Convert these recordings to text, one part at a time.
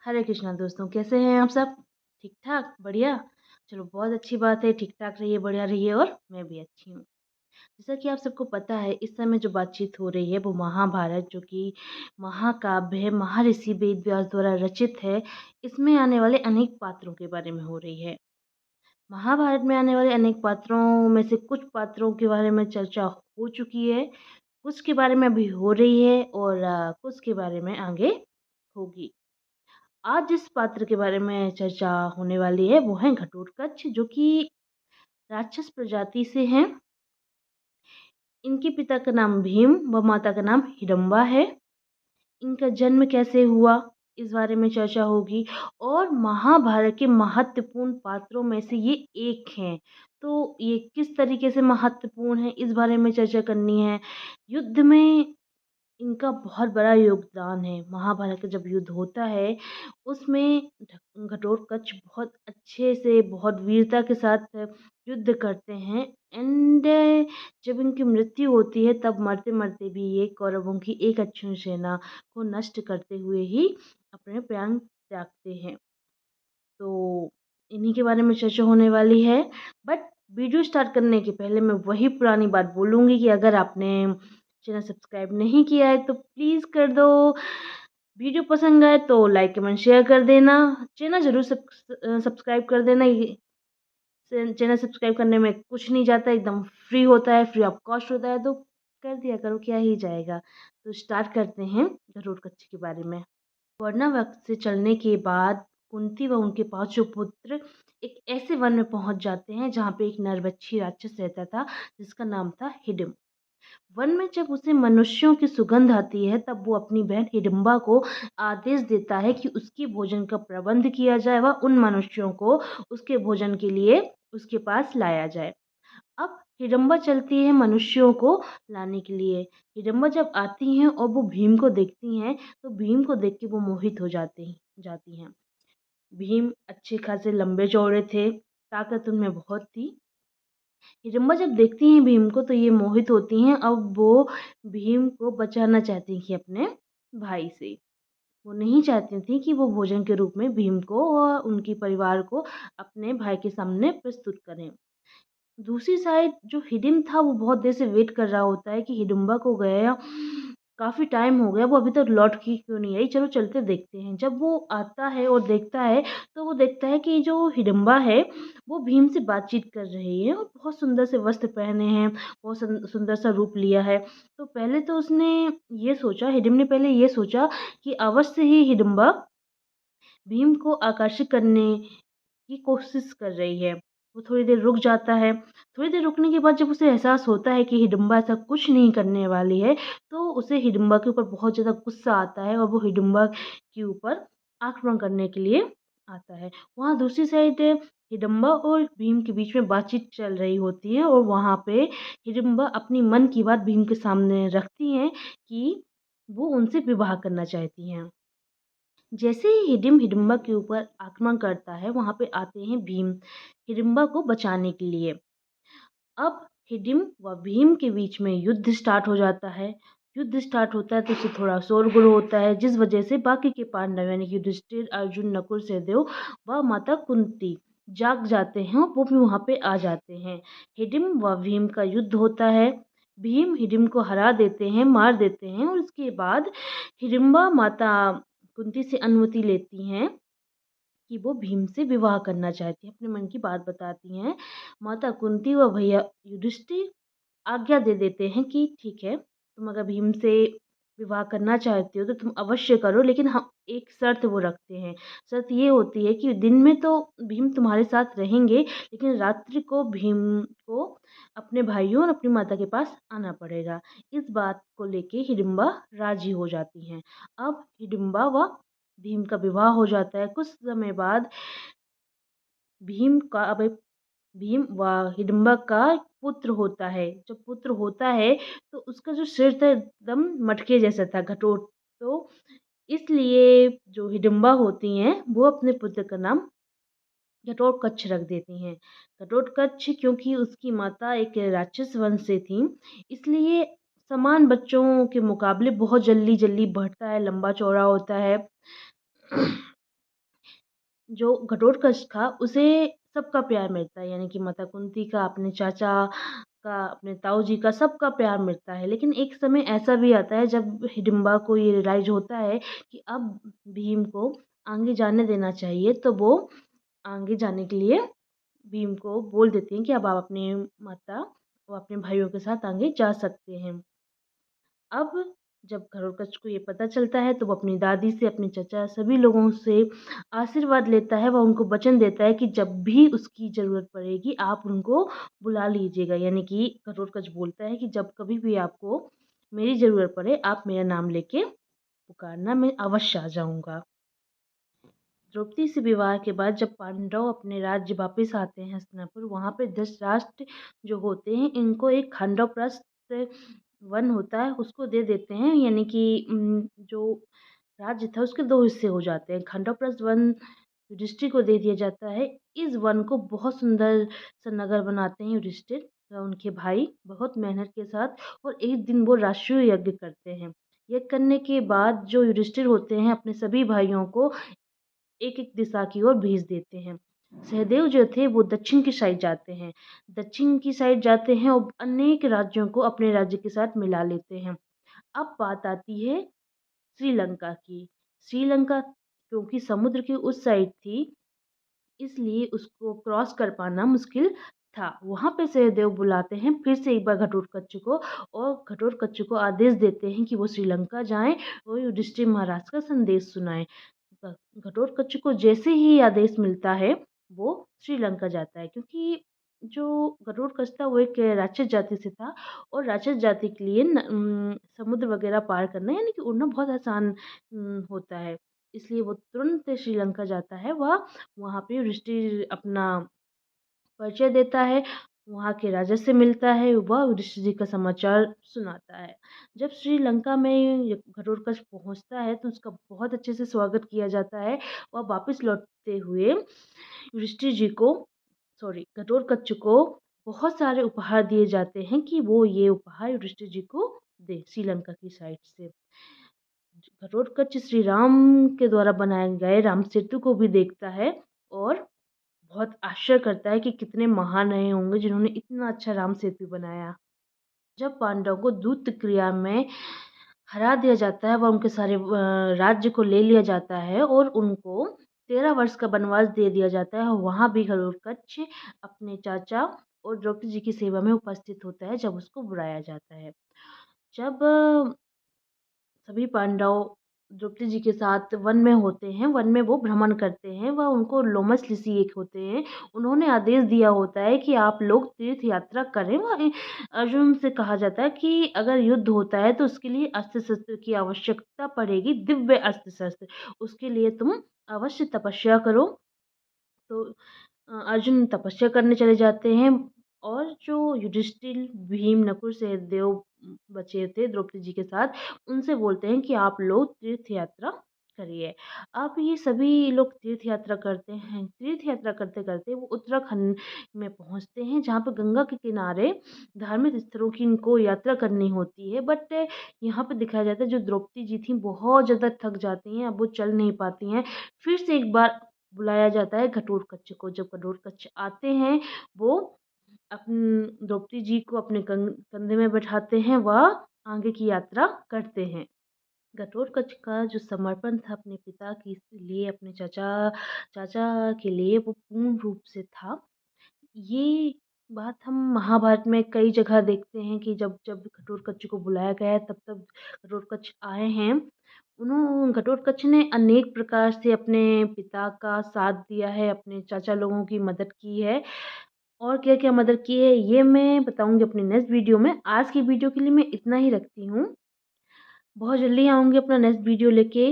हरे कृष्णा दोस्तों, कैसे हैं आप सब? ठीक ठाक, बढ़िया। चलो, बहुत अच्छी बात है। ठीक ठाक रहिए, बढ़िया रहिए, और मैं भी अच्छी हूँ। जैसा कि आप सबको पता है, इस समय जो बातचीत हो रही है वो महाभारत, जो कि महाकाव्य है, महर्षि वेद व्यास द्वारा रचित है। इसमें आने वाले अनेक पात्रों के बारे में हो रही है। महाभारत में आने वाले अनेक पात्रों में से कुछ पात्रों के बारे में चर्चा हो चुकी है, कुछ के बारे में अभी हो रही है, और कुछ के बारे में आगे होगी। आज जिस पात्र के बारे में चर्चा होने वाली है वो है घटोत्कच, जो कि राक्षस प्रजाति से हैं। इनके पिता का नाम भीम व माता का नाम हिडम्बा है। इनका जन्म कैसे हुआ, इस बारे में चर्चा होगी। और महाभारत के महत्वपूर्ण पात्रों में से ये एक हैं, तो ये किस तरीके से महत्वपूर्ण है, इस बारे में चर्चा करनी है। युद्ध में इनका बहुत बड़ा योगदान है। महाभारत का जब युद्ध होता है उसमें घटोत्कच बहुत अच्छे से, बहुत वीरता के साथ युद्ध करते हैं। एंड जब इनकी मृत्यु होती है तब मरते मरते भी ये कौरवों की एक अच्छी सेना को नष्ट करते हुए ही अपने प्राण त्यागते हैं। तो इन्हीं के बारे में चर्चा होने वाली है। बट वीडियो स्टार्ट करने के पहले मैं वही पुरानी बात बोलूँगी कि अगर आपने चैनल सब्सक्राइब नहीं किया है तो प्लीज़ कर दो। वीडियो पसंद आए तो लाइक कमेंट शेयर कर देना। चैनल ज़रूर सब्सक्राइब कर देना। ये चैनल सब्सक्राइब करने में कुछ नहीं जाता, एकदम फ्री होता है, फ्री ऑफ कॉस्ट होता है, तो कर दिया करो, क्या ही जाएगा। तो स्टार्ट करते हैं घटोत्कच के बारे में। वरना वक्त से चलने के बाद कुंती व उनके पांचों पुत्र एक ऐसे वन में पहुंच जाते हैं जहां पे एक नरभक्षी राक्षस रहता था, जिसका नाम था हिडिम्ब। वन में जब उसे मनुष्यों की सुगंध आती है तब वो अपनी बहन हिडिम्बा को आदेश देता है कि उसके भोजन का प्रबंध किया जाए व उन मनुष्यों को उसके भोजन के लिए उसके पास लाया जाए। अब हिडिम्बा चलती है मनुष्यों को लाने के लिए। हिडिम्बा जब आती हैं और वो भीम को देखती हैं तो भीम को देख के वो मोहित हो जाती हैं। भीम अच्छे खासे लंबे चौड़े थे, ताकत उनमें बहुत थी। हिडिम्बा जब देखती हैं भीम को तो ये मोहित होती हैं। अब वो भीम को बचाना चाहती थी अपने भाई से। वो नहीं चाहती थी कि वो भोजन के रूप में भीम को और उनके परिवार को अपने भाई के सामने प्रस्तुत करें। दूसरी साइड जो हिडिम्ब था वो बहुत देर से वेट कर रहा होता है कि हिडिम्बा को गया काफ़ी टाइम हो गया, वो अभी तक लौट के क्यों नहीं आई, चलो चलते देखते हैं। जब वो आता है और देखता है तो वो देखता है कि जो हिडिम्बा है वो भीम से बातचीत कर रही है और बहुत सुंदर से वस्त्र पहने हैं, बहुत सुंदर सा रूप लिया है। तो पहले तो उसने ये सोचा, हिडिम्ब ने पहले ये सोचा कि अवश्य ही हिडिम्बा भीम को आकर्षित करने की कोशिश कर रही है। वो थोड़ी देर रुक जाता है। थोड़ी देर रुकने के बाद जब उसे एहसास होता है कि हिडिम्बा ऐसा कुछ नहीं करने वाली है, तो उसे हिडिम्बा के ऊपर बहुत ज़्यादा गुस्सा आता है और वो हिडिम्बा के ऊपर आक्रमण करने के लिए आता है। वहाँ दूसरी साइड हिडिम्बा और भीम के बीच में बातचीत चल रही होती है और वहाँ पे हिडिम्बा अपनी मन की बात भीम के सामने रखती हैं कि वो उनसे विवाह करना चाहती हैं। जैसे ही हिडिम्बा के ऊपर आक्रमण करता है, वहाँ पे आते हैं भीम हिडिम्बा को बचाने के लिए। अब हिडिम्ब व भीम के बीच में युद्ध स्टार्ट हो जाता है। युद्ध स्टार्ट होता है तो उससे थोड़ा शोरगुल होता है, जिस वजह से बाकी के पांडव यानी कि युधिष्ठिर, अर्जुन, नकुल, सहदेव व माता कुंती जाग जाते हैं और वो भी वहाँ पे आ जाते हैं। हिडिम्ब व भीम का युद्ध होता है। भीम हिडिम्ब को हरा देते हैं, मार देते हैं, और उसके बाद हिडिम्बा माता कुंती से अनुमति लेती हैं कि वो भीम से विवाह करना चाहती हैं, अपने मन की बात बताती हैं। माता कुंती व भैया युधिष्ठिर आज्ञा दे देते हैं कि ठीक है, तुम अगर भीम से विवाह करना चाहते हो तो तुम अवश्य करो, लेकिन हम एक शर्त वो रखते हैं। शर्त ये होती है कि दिन में तो भीम तुम्हारे साथ रहेंगे, लेकिन रात्रि को भीम को अपने भाइयों और अपनी माता के पास आना पड़ेगा। इस बात को लेके हिडिम्बा राजी हो जाती हैं। अब हिडिम्बा व भीम का विवाह हो जाता है। कुछ समय बाद भीम का अब भीम व हिडिम्बा का पुत्र होता है। जब पुत्र होता है तो उसका जो सिर था एकदम मटके जैसा था, घटोट। तो इसलिए जो हिडिम्बा होती हैं वो अपने पुत्र का नाम घटोत्कच रख देती हैं। घटोत्कच क्योंकि उसकी माता एक राक्षस वंश से थी, इसलिए समान बच्चों के मुकाबले बहुत जल्दी जल्दी बढ़ता है, लंबा चौड़ा होता है। जो घटोत्कच था उसे सबका प्यार मिलता है, यानी कि माता कुंती का, अपने चाचा का, अपने ताऊ जी का, सबका प्यार मिलता है। लेकिन एक समय ऐसा भी आता है जब हिडिंबा को ये रियलाइज़ होता है कि अब भीम को आगे जाने देना चाहिए, तो वो आगे जाने के लिए भीम को बोल देती हैं कि अब आप अपनी माता और अपने भाइयों के साथ आगे जा सकते हैं। अब जब घटोत्कच को ये पता चलता है तो वो अपनी दादी से, अपने चाचा, सभी लोगों से आशीर्वाद लेता है। वह उनको वचन देता है कि जब भी उसकी ज़रूरत पड़ेगी आप उनको बुला लीजिएगा। यानी कि घटोत्कच बोलता है कि जब कभी भी आपको मेरी ज़रूरत पड़े आप मेरा नाम लेके पुकारना, मैं अवश्य आ जाऊँगा। द्रौपदी से विवाह के बाद जब पांडव अपने राज्य वापस आते हैं हस्तिनापुर, वहाँ पे धृतराष्ट्र जो होते हैं इनको एक खंडवप्रस्थ वन होता है उसको दे देते हैं। यानी कि जो राज्य था उसके 2 हिस्से हो जाते हैं। खंडवप्रस्थ वन युधिष्ठिर को दे दिया जाता है। इस वन को बहुत सुंदर सा नगर बनाते हैं युधिष्ठिर व उनके भाई बहुत मेहनत के साथ, और एक दिन वो राष्ट्रीय यज्ञ करते हैं। यज्ञ करने के बाद जो युधिष्ठिर होते हैं अपने सभी भाइयों को एक-एक दिशा की ओर भेज देते हैं। सहदेव जो थे वो दक्षिण की साइड जाते हैं। दक्षिण की साइड जाते हैं और अनेक राज्यों को अपने राज्य के साथ मिला लेते हैं। अब बात आती है श्रीलंका की। श्रीलंका क्योंकि समुद्र की उस साइड थी, इसलिए उसको क्रॉस कर पाना मुश्किल था। वहाँ पे सहदेव बुलाते हैं फिर से एक बार घटोत्कच को, और घटोत्कच को आदेश देते हैं कि वो श्रीलंका जाएँ और युधिष्ठिर महाराज का संदेश सुनाएँ। घटोत्कच को जैसे ही आदेश मिलता है वो श्रीलंका जाता है, क्योंकि जो घटोत्कच था वो एक राक्षस जाति से था, और राक्षस जाति के लिए समुद्र वगैरह पार करना यानी कि उड़ना बहुत आसान होता है। इसलिए वो तुरंत श्रीलंका जाता है। वह वहाँ पे युधिष्ठिर अपना परिचय देता है, वहाँ के राजा से मिलता है, वह युधिष्ठिर जी का समाचार सुनाता है। जब श्रीलंका में ये घटोत्कच पहुँचता है तो उसका बहुत अच्छे से स्वागत किया जाता है। वह वापस लौटते हुए युधिष्ठिर जी को, सॉरी, घटोत्कच को बहुत सारे उपहार दिए जाते हैं कि वो ये उपहार युधिष्ठिर जी को दे श्रीलंका की साइड से। घटोत्कच श्री राम के द्वारा बनाए गए राम सेतु को भी देखता है और बहुत आश्चर्य करता है कि कितने महान रहे होंगे जिन्होंने इतना अच्छा राम सेतु बनाया। जब पांडवों को दूत क्रिया में हरा दिया जाता है व उनके सारे राज्य को ले लिया जाता है और उनको 13 वर्ष का वनवास दे दिया जाता है, वहाँ भी घटोत्कच अपने चाचा और द्रौपदी जी की सेवा में उपस्थित होता है जब उसको बुलाया जाता है। जब सभी पांडव द्रौपदी जी के साथ वन में होते हैं, वन में वो भ्रमण करते हैं, वह उनको लोमस ऋषि एक होते हैं, उन्होंने आदेश दिया होता है कि आप लोग तीर्थ यात्रा करें। वह अर्जुन से कहा जाता है कि अगर युद्ध होता है तो उसके लिए अस्त्र-शस्त्र की आवश्यकता पड़ेगी, दिव्य अस्त्र-शस्त्र। उसके लिए तुम अवश्य तपस्या करो। तो अर्जुन तपस्या करने चले जाते हैं, और जो युधिष्ठिर, भीम, नकुल, सहदेव बचे थे द्रौपदी जी के साथ, उनसे बोलते हैं कि आप लोग तीर्थ यात्रा करिए। अब ये सभी लोग तीर्थ यात्रा करते हैं। तीर्थ यात्रा करते-करते वो उत्तराखंड में पहुँचते हैं, जहाँ पे गंगा के किनारे धार्मिक स्थलों की इनको यात्रा करनी होती है। बट यहाँ पे दिखाया जाता है जो द्रौपदी जी थीं बहुत ज़्यादा थक जाती हैं, अब वो चल नहीं पाती हैं। फिर से एक बार बुलाया जाता है घटोत्कच को। जब घटोत्कच आते हैं, वो द्रौपदी जी को अपने कंधे में बैठाते हैं, वह आगे की यात्रा करते हैं। घटोत्कच का जो समर्पण था अपने पिता के लिए, अपने चाचा चाचा के लिए, वो पूर्ण रूप से था। ये बात हम महाभारत में कई जगह देखते हैं कि जब जब घटोत्कच को बुलाया गया है तब घटोत्कच आए हैं। घटोत्कच ने अनेक प्रकार से अपने पिता का साथ दिया है, अपने चाचा लोगों की मदद की है, और क्या-क्या मदद की है ये मैं बताऊँगी अपनी नेक्स्ट वीडियो में। आज की वीडियो के लिए मैं इतना ही रखती हूँ। बहुत जल्दी आऊँगी अपना नेक्स्ट वीडियो लेके।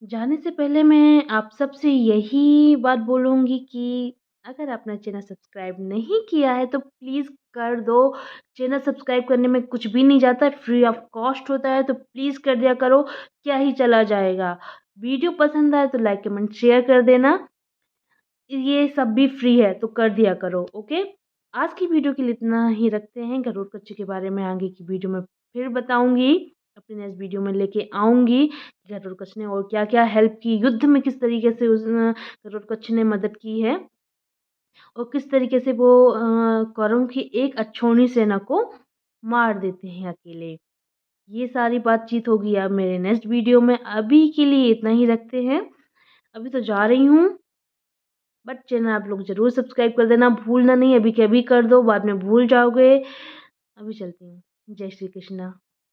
जाने से पहले मैं आप सबसे यही बात बोलूँगी कि अगर आपने चैनल सब्सक्राइब नहीं किया है तो प्लीज़ कर दो। चैनल सब्सक्राइब करने में कुछ भी नहीं जाता है, फ्री ऑफ कॉस्ट होता है, तो प्लीज़ कर दिया करो, क्या ही चला जाएगा। वीडियो पसंद आए तो लाइक, कमेंट, शेयर कर देना। ये सब भी फ्री है तो कर दिया करो, ओके। आज की वीडियो के लिए इतना ही रखते हैं। घटोत्कच के बारे में आगे की वीडियो में फिर बताऊँगी। अपनी नेक्स्ट वीडियो में लेके आऊँगी कि घटोत्कच ने और क्या-क्या हेल्प की, युद्ध में किस तरीके से उस घटोत्कच ने मदद की है और किस तरीके से वो कौरवों की एक अक्षौहिणी सेना को मार देते हैं अकेले। ये सारी बातचीत होगी अब मेरे नेक्स्ट वीडियो में। अभी के लिए इतना ही रखते हैं। अभी तो जा रही हूँ, बट चैनल आप लोग ज़रूर सब्सक्राइब कर देना, भूलना नहीं। अभी के अभी कर दो, बाद में भूल जाओगे। अभी चलती हूँ। जय श्री कृष्णा।